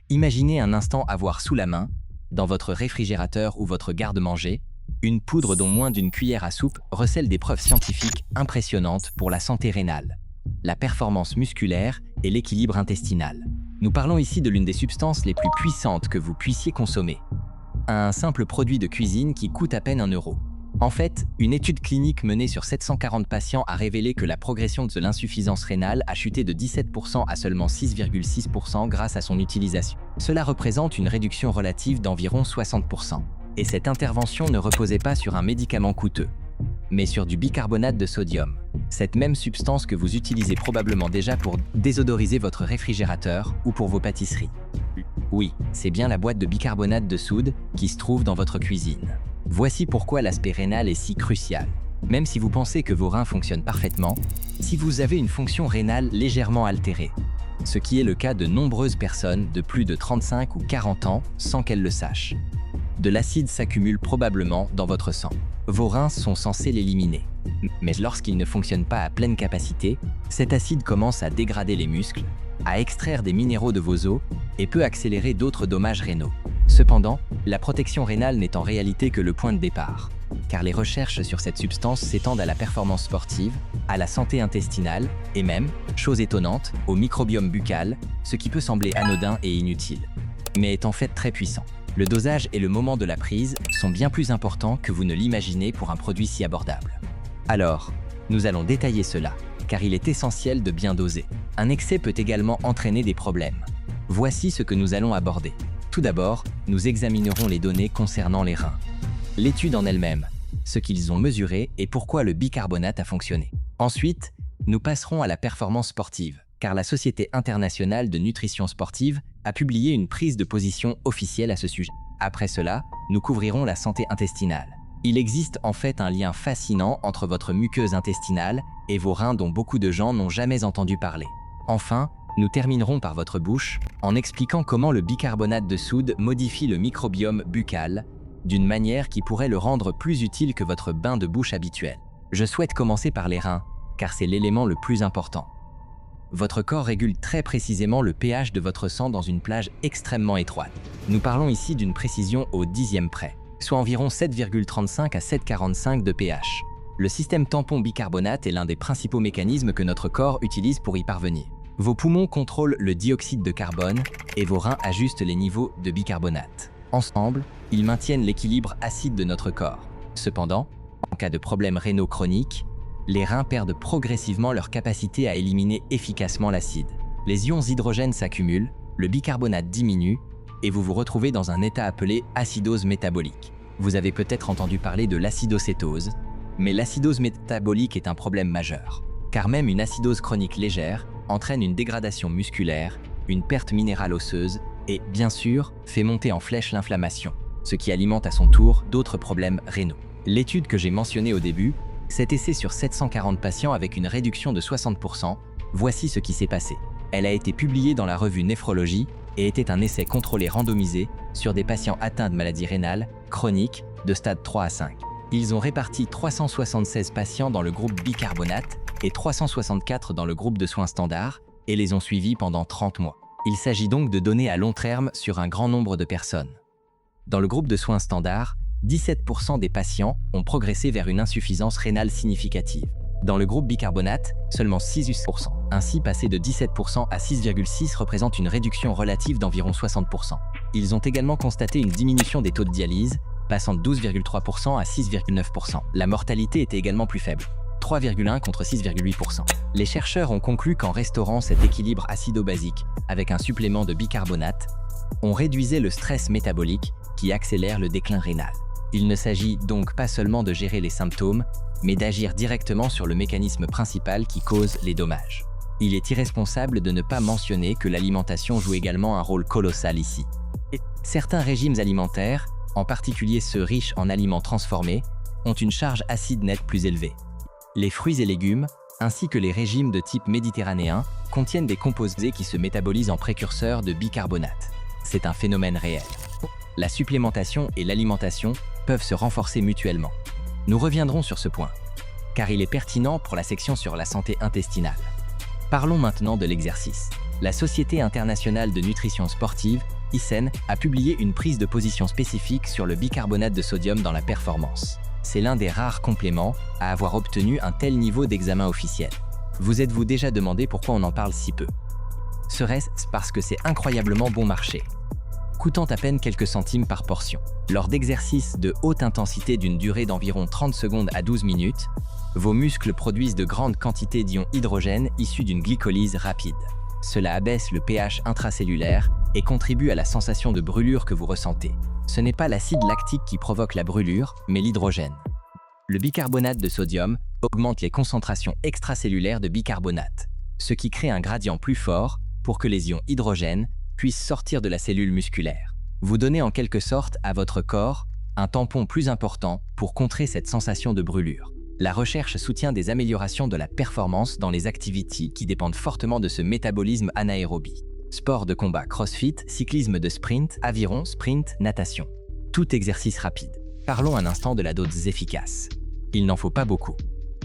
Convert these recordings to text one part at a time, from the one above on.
Imaginez un instant avoir sous la main, dans votre réfrigérateur ou votre garde-manger, une poudre dont moins d'une cuillère à soupe recèle des preuves scientifiques impressionnantes pour la santé rénale, la performance musculaire et l'équilibre intestinal. Nous parlons ici de l'une des substances les plus puissantes que vous puissiez consommer. Un simple produit de cuisine qui coûte à peine 1 euro. En fait, une étude clinique menée sur 740 patients a révélé que la progression de l'insuffisance rénale a chuté de 17% à seulement 6,6% grâce à son utilisation. Cela représente une réduction relative d'environ 60%. Et cette intervention ne reposait pas sur un médicament coûteux, mais sur du bicarbonate de sodium. Cette même substance que vous utilisez probablement déjà pour désodoriser votre réfrigérateur ou pour vos pâtisseries. Oui, c'est bien la boîte de bicarbonate de soude qui se trouve dans votre cuisine. Voici pourquoi l'aspect rénal est si crucial. Même si vous pensez que vos reins fonctionnent parfaitement, si vous avez une fonction rénale légèrement altérée, ce qui est le cas de nombreuses personnes de plus de 35 ou 40 ans sans qu'elles le sachent, de l'acide s'accumule probablement dans votre sang. Vos reins sont censés l'éliminer. Mais lorsqu'ils ne fonctionnent pas à pleine capacité, cet acide commence à dégrader les muscles, à extraire des minéraux de vos os et peut accélérer d'autres dommages rénaux. Cependant, la protection rénale n'est en réalité que le point de départ, car les recherches sur cette substance s'étendent à la performance sportive, à la santé intestinale et même, chose étonnante, au microbiome buccal, ce qui peut sembler anodin et inutile, mais est en fait très puissant. Le dosage et le moment de la prise sont bien plus importants que vous ne l'imaginez pour un produit si abordable. Alors, nous allons détailler cela, car il est essentiel de bien doser. Un excès peut également entraîner des problèmes. Voici ce que nous allons aborder. Tout d'abord, nous examinerons les données concernant les reins. L'étude en elle-même, ce qu'ils ont mesuré et pourquoi le bicarbonate a fonctionné. Ensuite, nous passerons à la performance sportive, car la Société internationale de nutrition sportive a publié une prise de position officielle à ce sujet. Après cela, nous couvrirons la santé intestinale. Il existe en fait un lien fascinant entre votre muqueuse intestinale et vos reins dont beaucoup de gens n'ont jamais entendu parler. Enfin, nous terminerons par votre bouche en expliquant comment le bicarbonate de soude modifie le microbiome buccal d'une manière qui pourrait le rendre plus utile que votre bain de bouche habituel. Je souhaite commencer par les reins, car c'est l'élément le plus important. Votre corps régule très précisément le pH de votre sang dans une plage extrêmement étroite. Nous parlons ici d'une précision au 10e près, soit environ 7,35 à 7,45 de pH. Le système tampon bicarbonate est l'un des principaux mécanismes que notre corps utilise pour y parvenir. Vos poumons contrôlent le dioxyde de carbone et vos reins ajustent les niveaux de bicarbonate. Ensemble, ils maintiennent l'équilibre acide de notre corps. Cependant, en cas de problème rénaux chronique, les reins perdent progressivement leur capacité à éliminer efficacement l'acide. Les ions hydrogènes s'accumulent, le bicarbonate diminue et vous vous retrouvez dans un état appelé acidose métabolique. Vous avez peut-être entendu parler de l'acidocétose, mais l'acidose métabolique est un problème majeur, car même une acidose chronique légère entraîne une dégradation musculaire, une perte minérale osseuse et, bien sûr, fait monter en flèche l'inflammation, ce qui alimente à son tour d'autres problèmes rénaux. L'étude que j'ai mentionnée au début s'est essayée sur 740 patients avec une réduction de 60%. Voici ce qui s'est passé. Elle a été publiée dans la revue Néphrologie et était un essai contrôlé randomisé sur des patients atteints de maladies rénales chroniques de stade 3 à 5. Ils ont réparti 376 patients dans le groupe bicarbonate et 364 dans le groupe de soins standards et les ont suivis pendant 30 mois. Il s'agit donc de données à long terme sur un grand nombre de personnes. Dans le groupe de soins standards, 17% des patients ont progressé vers une insuffisance rénale significative. Dans le groupe bicarbonate, seulement 6%. Ainsi, passer de 17% à 6,6% représente une réduction relative d'environ 60%. Ils ont également constaté une diminution des taux de dialyse, passant de 12,3% à 6,9%. La mortalité était également plus faible, 3,1 contre 6,8%. Les chercheurs ont conclu qu'en restaurant cet équilibre acido-basique avec un supplément de bicarbonate, on réduisait le stress métabolique qui accélère le déclin rénal. Il ne s'agit donc pas seulement de gérer les symptômes, mais d'agir directement sur le mécanisme principal qui cause les dommages. Il est irresponsable de ne pas mentionner que l'alimentation joue également un rôle colossal ici. Certains régimes alimentaires, en particulier ceux riches en aliments transformés, ont une charge acide nette plus élevée. Les fruits et légumes, ainsi que les régimes de type méditerranéen, contiennent des composés qui se métabolisent en précurseurs de bicarbonate. C'est un phénomène réel. La supplémentation et l'alimentation peuvent se renforcer mutuellement. Nous reviendrons sur ce point, car il est pertinent pour la section sur la santé intestinale. Parlons maintenant de l'exercice. La Société internationale de nutrition sportive, ISEN, a publié une prise de position spécifique sur le bicarbonate de sodium dans la performance. C'est l'un des rares compléments à avoir obtenu un tel niveau d'examen officiel. Vous êtes-vous déjà demandé pourquoi on en parle si peu? Serait-ce parce que c'est incroyablement bon marché, coûtant à peine quelques centimes par portion? Lors d'exercices de haute intensité d'une durée d'environ 30 secondes à 12 minutes, vos muscles produisent de grandes quantités d'ions hydrogène issus d'une glycolyse rapide. Cela abaisse le pH intracellulaire et contribue à la sensation de brûlure que vous ressentez. Ce n'est pas l'acide lactique qui provoque la brûlure, mais l'hydrogène. Le bicarbonate de sodium augmente les concentrations extracellulaires de bicarbonate, ce qui crée un gradient plus fort pour que les ions hydrogène puissent sortir de la cellule musculaire. Vous donnez en quelque sorte à votre corps un tampon plus important pour contrer cette sensation de brûlure. La recherche soutient des améliorations de la performance dans les activités qui dépendent fortement de ce métabolisme anaérobie. Sport de combat, crossfit, cyclisme de sprint, aviron, sprint, natation. Tout exercice rapide. Parlons un instant de la dose efficace. Il n'en faut pas beaucoup.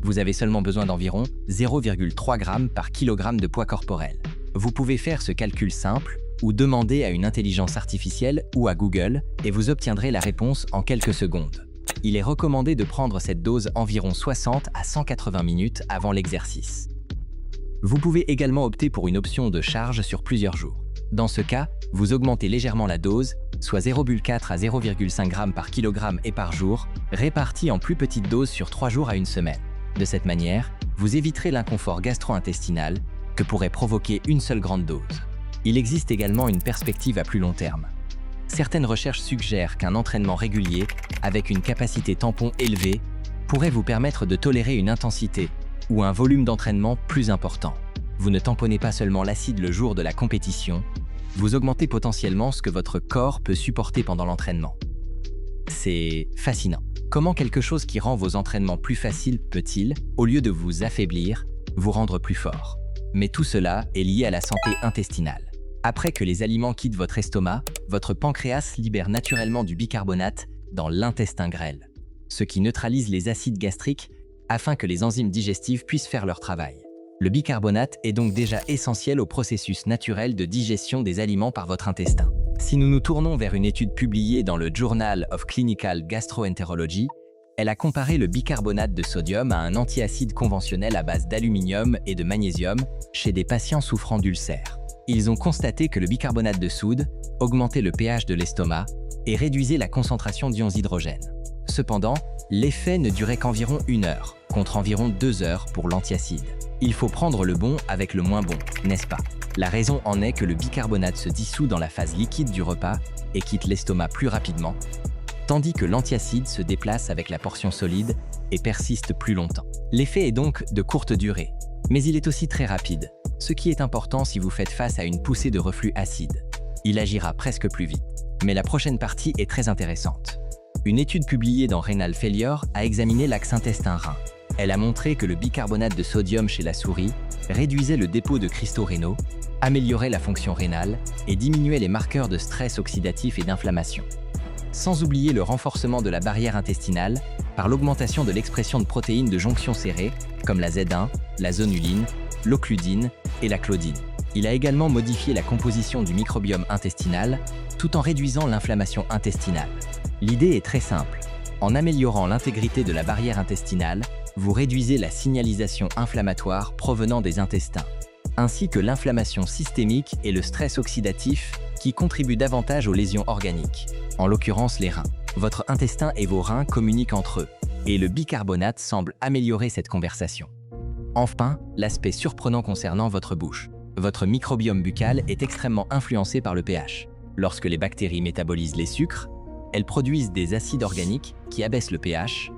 Vous avez seulement besoin d'environ 0,3 g par kilogramme de poids corporel. Vous pouvez faire ce calcul simple ou demander à une intelligence artificielle ou à Google et vous obtiendrez la réponse en quelques secondes. Il est recommandé de prendre cette dose environ 60 à 180 minutes avant l'exercice. Vous pouvez également opter pour une option de charge sur plusieurs jours. Dans ce cas, vous augmentez légèrement la dose, soit 0,4 à 0,5 g par kilogramme et par jour, répartie en plus petites doses sur 3 jours à une semaine. De cette manière, vous éviterez l'inconfort gastro-intestinal que pourrait provoquer une seule grande dose. Il existe également une perspective à plus long terme. Certaines recherches suggèrent qu'un entraînement régulier, avec une capacité tampon élevée, pourrait vous permettre de tolérer une intensité ou un volume d'entraînement plus important. Vous ne tamponnez pas seulement l'acide le jour de la compétition, vous augmentez potentiellement ce que votre corps peut supporter pendant l'entraînement. C'est fascinant. Comment quelque chose qui rend vos entraînements plus faciles peut-il, au lieu de vous affaiblir, vous rendre plus fort? Mais tout cela est lié à la santé intestinale. Après que les aliments quittent votre estomac, votre pancréas libère naturellement du bicarbonate dans l'intestin grêle, ce qui neutralise les acides gastriques afin que les enzymes digestives puissent faire leur travail. Le bicarbonate est donc déjà essentiel au processus naturel de digestion des aliments par votre intestin. Si nous nous tournons vers une étude publiée dans le Journal of Clinical Gastroenterology, elle a comparé le bicarbonate de sodium à un antiacide conventionnel à base d'aluminium et de magnésium chez des patients souffrant d'ulcères. Ils ont constaté que le bicarbonate de soude augmentait le pH de l'estomac et réduisait la concentration d'ions hydrogène. Cependant, l'effet ne durait qu'environ 1 heure, contre environ 2 heures pour l'antiacide. Il faut prendre le bon avec le moins bon, n'est-ce pas? La raison en est que le bicarbonate se dissout dans la phase liquide du repas et quitte l'estomac plus rapidement, tandis que l'antiacide se déplace avec la portion solide et persiste plus longtemps. L'effet est donc de courte durée, mais il est aussi très rapide, ce qui est important si vous faites face à une poussée de reflux acide. Il agira presque plus vite. Mais la prochaine partie est très intéressante. Une étude publiée dans Renal Failure a examiné l'axe intestin-rein. Elle a montré que le bicarbonate de sodium chez la souris réduisait le dépôt de cristaux rénaux, améliorait la fonction rénale et diminuait les marqueurs de stress oxydatif et d'inflammation. Sans oublier le renforcement de la barrière intestinale par l'augmentation de l'expression de protéines de jonction serrée comme la Z1, la zonuline, l'occludine et la claudine. Il a également modifié la composition du microbiome intestinal tout en réduisant l'inflammation intestinale. L'idée est très simple. En améliorant l'intégrité de la barrière intestinale, vous réduisez la signalisation inflammatoire provenant des intestins, ainsi que l'inflammation systémique et le stress oxydatif qui contribuent davantage aux lésions organiques, en l'occurrence les reins. Votre intestin et vos reins communiquent entre eux, et le bicarbonate semble améliorer cette conversation. Enfin, l'aspect surprenant concernant votre bouche. Votre microbiome buccal est extrêmement influencé par le pH. Lorsque les bactéries métabolisent les sucres, elles produisent des acides organiques qui abaissent le pH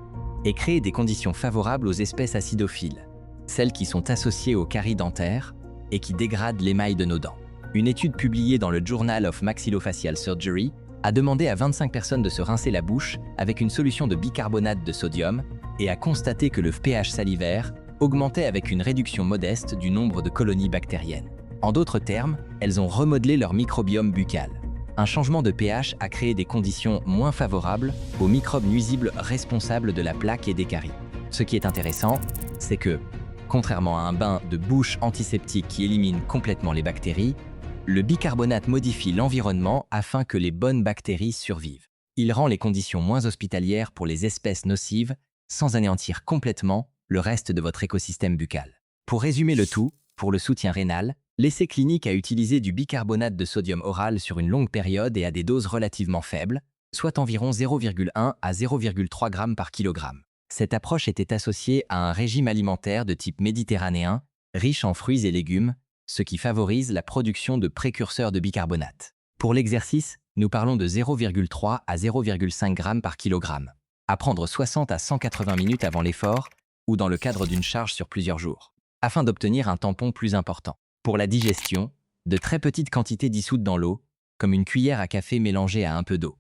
et créent des conditions favorables aux espèces acidophiles, celles qui sont associées aux caries dentaires et qui dégradent l'émail de nos dents. Une étude publiée dans le Journal of Maxillofacial Surgery a demandé à 25 personnes de se rincer la bouche avec une solution de bicarbonate de sodium et a constaté que le pH salivaire augmentait avec une réduction modeste du nombre de colonies bactériennes. En d'autres termes, elles ont remodelé leur microbiome buccal. Un changement de pH a créé des conditions moins favorables aux microbes nuisibles responsables de la plaque et des caries. Ce qui est intéressant, c'est que, Contrairement à un bain de bouche antiseptique qui élimine complètement les bactéries, le bicarbonate modifie l'environnement afin que les bonnes bactéries survivent. Il rend les conditions moins hospitalières pour les espèces nocives sans anéantir complètement le reste de votre écosystème buccal. Pour résumer le tout, pour le soutien rénal, l'essai clinique a utilisé du bicarbonate de sodium oral sur une longue période et à des doses relativement faibles, soit environ 0,1 à 0,3 g par kilogramme. Cette approche était associée à un régime alimentaire de type méditerranéen, riche en fruits et légumes, ce qui favorise la production de précurseurs de bicarbonate. Pour l'exercice, nous parlons de 0,3 à 0,5 g par kilogramme, à prendre 60 à 180 minutes avant l'effort ou dans le cadre d'une charge sur plusieurs jours, afin d'obtenir un tampon plus important. Pour la digestion, de très petites quantités dissoutes dans l'eau, comme une cuillère à café mélangée à un peu d'eau.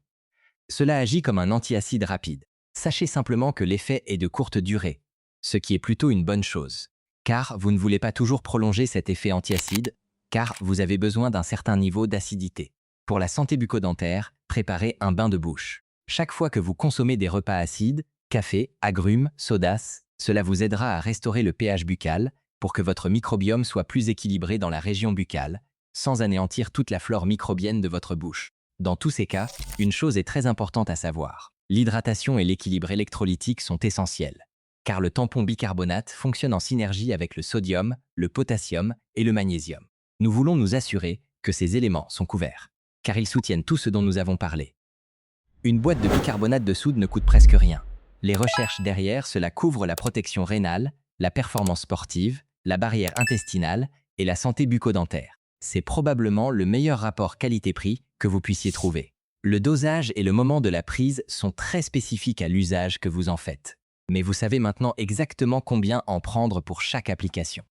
Cela agit comme un antiacide rapide. Sachez simplement que l'effet est de courte durée, ce qui est plutôt une bonne chose, car vous ne voulez pas toujours prolonger cet effet antiacide, car vous avez besoin d'un certain niveau d'acidité. Pour la santé bucco-dentaire, préparez un bain de bouche. Chaque fois que vous consommez des repas acides, café, agrumes, sodas, cela vous aidera à restaurer le pH buccal pour que votre microbiome soit plus équilibré dans la région buccale, sans anéantir toute la flore microbienne de votre bouche. Dans tous ces cas, une chose est très importante à savoir. L'hydratation et l'équilibre électrolytique sont essentiels, car le tampon bicarbonate fonctionne en synergie avec le sodium, le potassium et le magnésium. Nous voulons nous assurer que ces éléments sont couverts, car ils soutiennent tout ce dont nous avons parlé. Une boîte de bicarbonate de soude ne coûte presque rien. Les recherches derrière cela couvrent la protection rénale, la performance sportive, la barrière intestinale et la santé bucco-dentaire. C'est probablement le meilleur rapport qualité-prix que vous puissiez trouver. Le dosage et le moment de la prise sont très spécifiques à l'usage que vous en faites. Mais vous savez maintenant exactement combien en prendre pour chaque application.